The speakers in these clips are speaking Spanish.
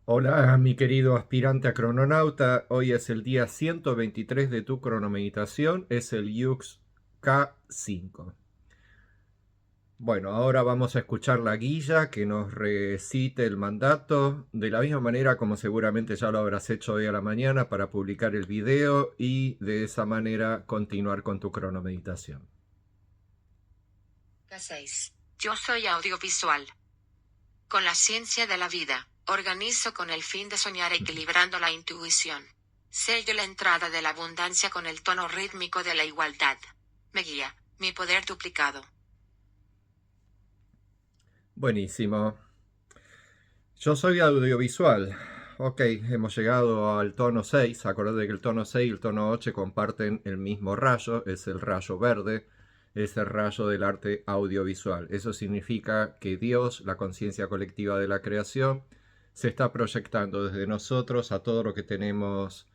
Hola, mi querido aspirante a crononauta. Hoy es el día 123 de tu cronomeditación. Es el YUX K5. Bueno, ahora vamos a escuchar la guía que nos recite el mandato, de la misma manera como seguramente ya lo habrás hecho hoy a la mañana para publicar el video y de esa manera continuar con tu cronomeditación. K6. Yo soy audiovisual. Con la ciencia de la vida, organizo con el fin de soñar equilibrando la intuición. Sello la entrada de la abundancia con el tono rítmico de la igualdad. Me guía, mi poder duplicado. Buenísimo. Yo soy audiovisual. Ok, hemos llegado al tono 6. Acordate que el tono 6 y el tono 8 comparten el mismo rayo, es el rayo verde, es el rayo del arte audiovisual. Eso significa que Dios, la conciencia colectiva de la creación, se está proyectando desde nosotros a todo lo que tenemos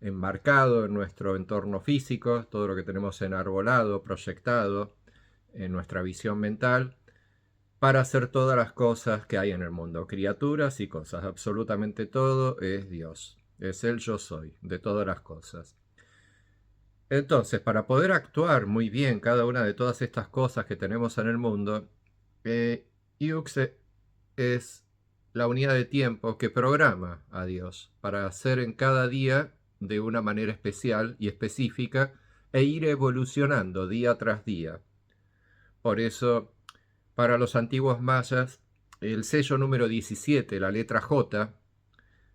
enmarcado en nuestro entorno físico, todo lo que tenemos enarbolado, proyectado en nuestra visión mental para hacer todas las cosas que hay en el mundo, criaturas y cosas, absolutamente todo es Dios, es el yo soy de todas las cosas. Entonces, para poder actuar muy bien cada una de todas estas cosas que tenemos en el mundo, Iuxe es la unidad de tiempo que programa a Dios para hacer en cada día de una manera especial y específica e ir evolucionando día tras día. Por eso para los antiguos mayas, el sello número 17, la letra J,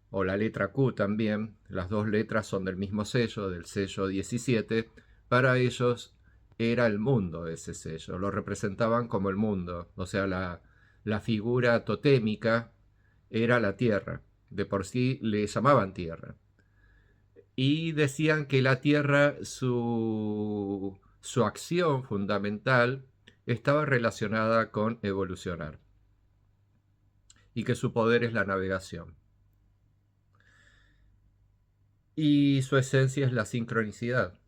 o la letra Q también, las dos letras son del mismo sello, del sello 17, para ellos era el mundo ese sello, lo representaban como el mundo, o sea, la figura totémica era la tierra, de por sí le llamaban tierra. Y decían que la tierra, su acción fundamental estaba relacionada con evolucionar y que su poder es la navegación. Y su esencia es la sincronicidad.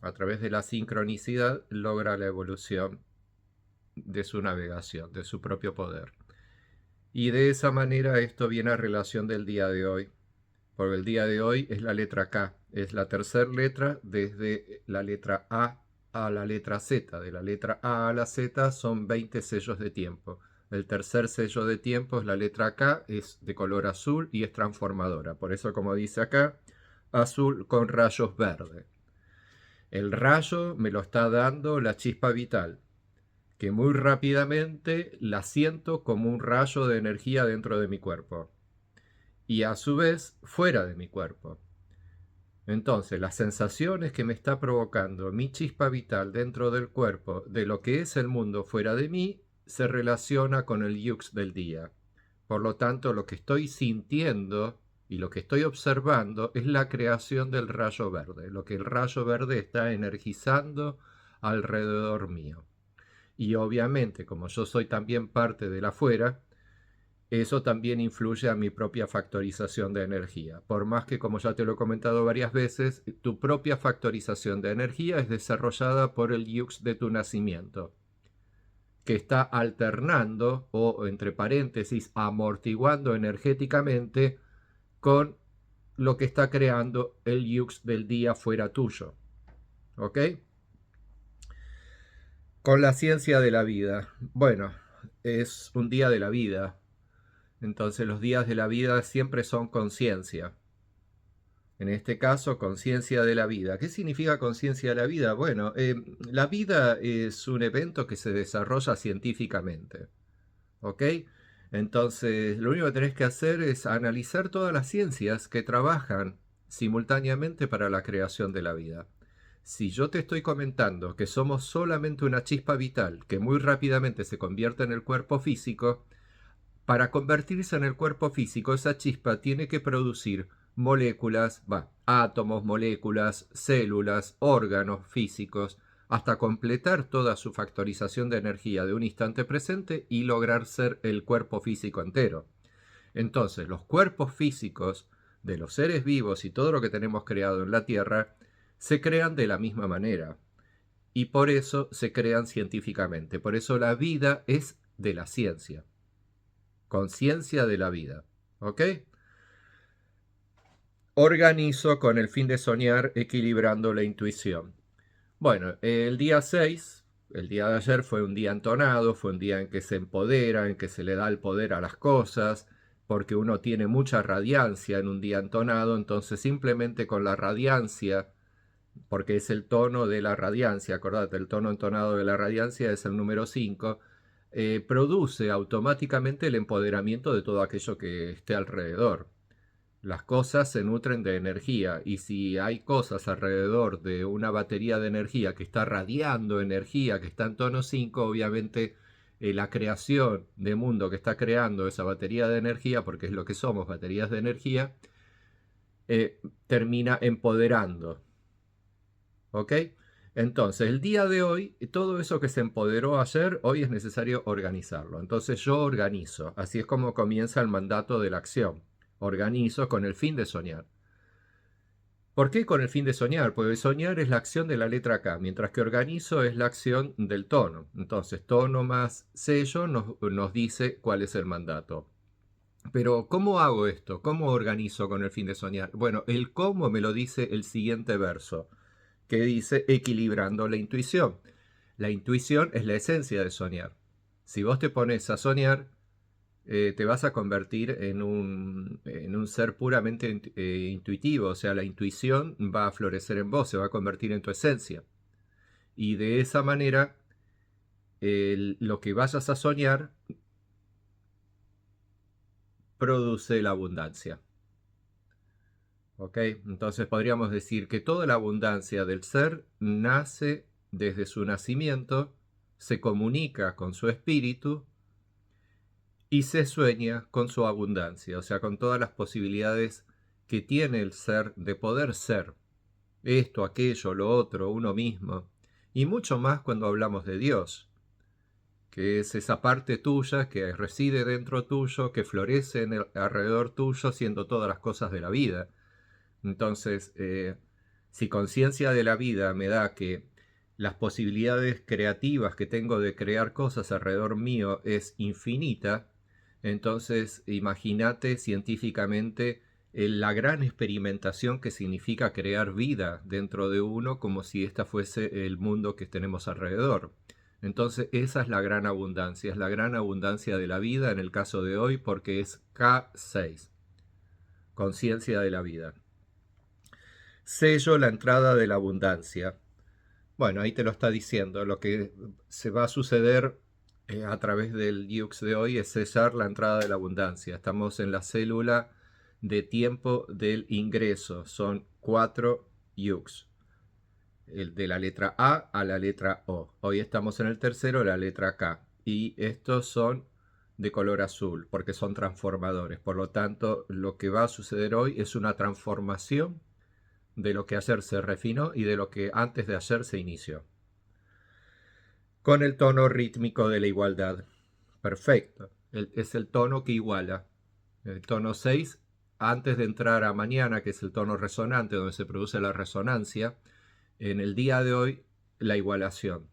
A través de la sincronicidad logra la evolución de su navegación, de su propio poder. Y de esa manera esto viene a relación del día de hoy, porque el día de hoy es la letra K, es la tercera letra desde la letra A la letra Z. De la letra A la Z son 20 sellos de tiempo. El tercer sello de tiempo es la letra K, es de color azul y es transformadora. Por eso, como dice acá, azul con rayos verdes. El rayo me lo está dando la chispa vital, que muy rápidamente la siento como un rayo de energía dentro de mi cuerpo y a su vez fuera de mi cuerpo. Entonces, las sensaciones que me está provocando mi chispa vital dentro del cuerpo de lo que es el mundo fuera de mí se relaciona con el yux del día. Por lo tanto, lo que estoy sintiendo y lo que estoy observando es la creación del rayo verde, lo que el rayo verde está energizando alrededor mío. Y obviamente, como yo soy también parte del afuera, eso también influye a mi propia factorización de energía. Por más que, como ya te lo he comentado varias veces, tu propia factorización de energía es desarrollada por el yux de tu nacimiento, que está alternando o, entre paréntesis, amortiguando energéticamente con lo que está creando el yux del día fuera tuyo. ¿Ok? Con la ciencia de la vida. Bueno, es un día de la vida. Entonces los días de la vida siempre son conciencia. En este caso, conciencia de la vida. ¿Qué significa conciencia de la vida? Bueno, la vida es un evento que se desarrolla científicamente. ¿Ok? Entonces, lo único que tenés que hacer es analizar todas las ciencias que trabajan simultáneamente para la creación de la vida. Si yo te estoy comentando que somos solamente una chispa vital que muy rápidamente se convierte en el cuerpo físico, para convertirse en el cuerpo físico, esa chispa tiene que producir moléculas, átomos, moléculas, células, órganos físicos, hasta completar toda su factorización de energía de un instante presente y lograr ser el cuerpo físico entero. Entonces, los cuerpos físicos de los seres vivos y todo lo que tenemos creado en la Tierra se crean de la misma manera. Y por eso se crean científicamente. Por eso la vida es de la ciencia. Conciencia de la vida. ¿Ok? Organizo con el fin de soñar, equilibrando la intuición. Bueno, el día 6, el día de ayer, fue un día entonado, fue un día en que se empodera, en que se le da el poder a las cosas, porque uno tiene mucha radiancia en un día entonado, entonces simplemente con la radiancia, porque es el tono de la radiancia, acordate, el tono entonado de la radiancia es el número 5, produce automáticamente el empoderamiento de todo aquello que esté alrededor. Las cosas se nutren de energía y si hay cosas alrededor de una batería de energía que está radiando energía, que está en tono 5, obviamente la creación de mundo que está creando esa batería de energía, porque es lo que somos, baterías de energía, termina empoderando. ¿Ok? Entonces, el día de hoy, todo eso que se empoderó ayer, hoy es necesario organizarlo. Entonces yo organizo. Así es como comienza el mandato de la acción. Organizo con el fin de soñar. ¿Por qué con el fin de soñar? Porque soñar es la acción de la letra K, mientras que organizo es la acción del tono. Entonces, tono más sello nos dice cuál es el mandato. Pero, ¿cómo hago esto? ¿Cómo organizo con el fin de soñar? Bueno, el cómo me lo dice el siguiente verso, que dice equilibrando la intuición. La intuición es la esencia de soñar. Si vos te pones a soñar, te vas a convertir en un ser puramente intuitivo, o sea, la intuición va a florecer en vos, se va a convertir en tu esencia. Y de esa manera, lo que vayas a soñar produce la abundancia. ¿Ok? Entonces podríamos decir que toda la abundancia del ser nace desde su nacimiento, se comunica con su espíritu y se sueña con su abundancia, o sea, con todas las posibilidades que tiene el ser de poder ser esto, aquello, lo otro, uno mismo, y mucho más cuando hablamos de Dios, que es esa parte tuya que reside dentro tuyo, que florece alrededor tuyo, siendo todas las cosas de la vida. Entonces, si conciencia de la vida me da que las posibilidades creativas que tengo de crear cosas alrededor mío es infinita, entonces imagínate científicamente la gran experimentación que significa crear vida dentro de uno como si esta fuese el mundo que tenemos alrededor. Entonces esa es la gran abundancia, es la gran abundancia de la vida en el caso de hoy porque es K6, conciencia de la vida. Sello la entrada de la abundancia. Bueno, ahí te lo está diciendo. Lo que se va a suceder a través del Yux de hoy es sellar la entrada de la abundancia. Estamos en la célula de tiempo del ingreso. Son 4 Yux. El de la letra A la letra O. Hoy estamos en el tercero, la letra K. Y estos son de color azul porque son transformadores. Por lo tanto, lo que va a suceder hoy es una transformación de lo que ayer se refinó y de lo que antes de ayer se inició. Con el tono rítmico de la igualdad. Perfecto. Es el tono que iguala. El tono 6, antes de entrar a mañana, que es el tono resonante, donde se produce la resonancia, en el día de hoy, la igualación.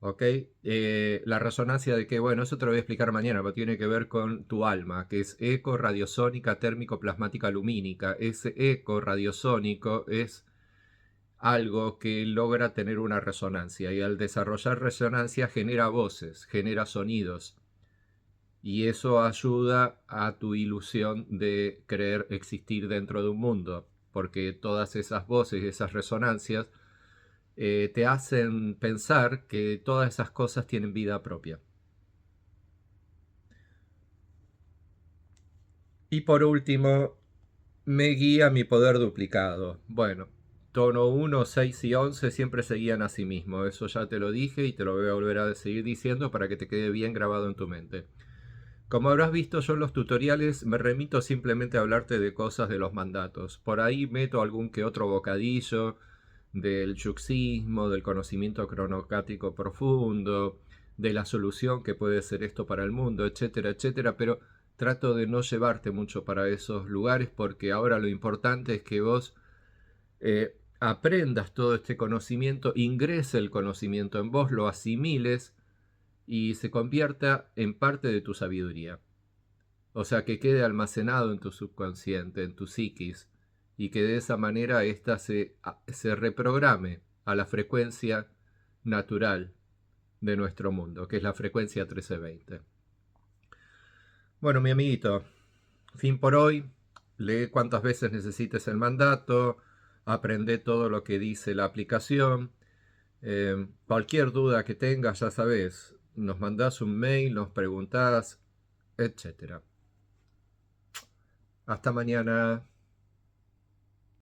¿Ok? La resonancia de que, bueno, eso te lo voy a explicar mañana, pero tiene que ver con tu alma, que es eco, radiosónica, térmico, plasmática, lumínica. Ese eco radiosónico es algo que logra tener una resonancia y al desarrollar resonancia genera voces, genera sonidos y eso ayuda a tu ilusión de creer existir dentro de un mundo, porque todas esas voces y esas resonancias te hacen pensar que todas esas cosas tienen vida propia. Y por último, me guía mi poder duplicado. Bueno, tono 1, 6 y 11 siempre se guían a sí mismos. Eso ya te lo dije y te lo voy a volver a seguir diciendo para que te quede bien grabado en tu mente. Como habrás visto yo en los tutoriales, me remito simplemente a hablarte de cosas de los mandatos. Por ahí meto algún que otro bocadillo del yuxismo, del conocimiento cronocático profundo, de la solución que puede ser esto para el mundo, etcétera, etcétera, pero trato de no llevarte mucho para esos lugares porque ahora lo importante es que vos aprendas todo este conocimiento, ingrese el conocimiento en vos, lo asimiles y se convierta en parte de tu sabiduría. O sea, que quede almacenado en tu subconsciente, en tu psiquis, y que de esa manera ésta se reprograme a la frecuencia natural de nuestro mundo, que es la frecuencia 1320. Bueno, mi amiguito, fin por hoy. Lee cuantas veces necesites el mandato, aprende todo lo que dice la aplicación. Cualquier duda que tengas, ya sabes, nos mandás un mail, nos preguntás, etc. Hasta mañana.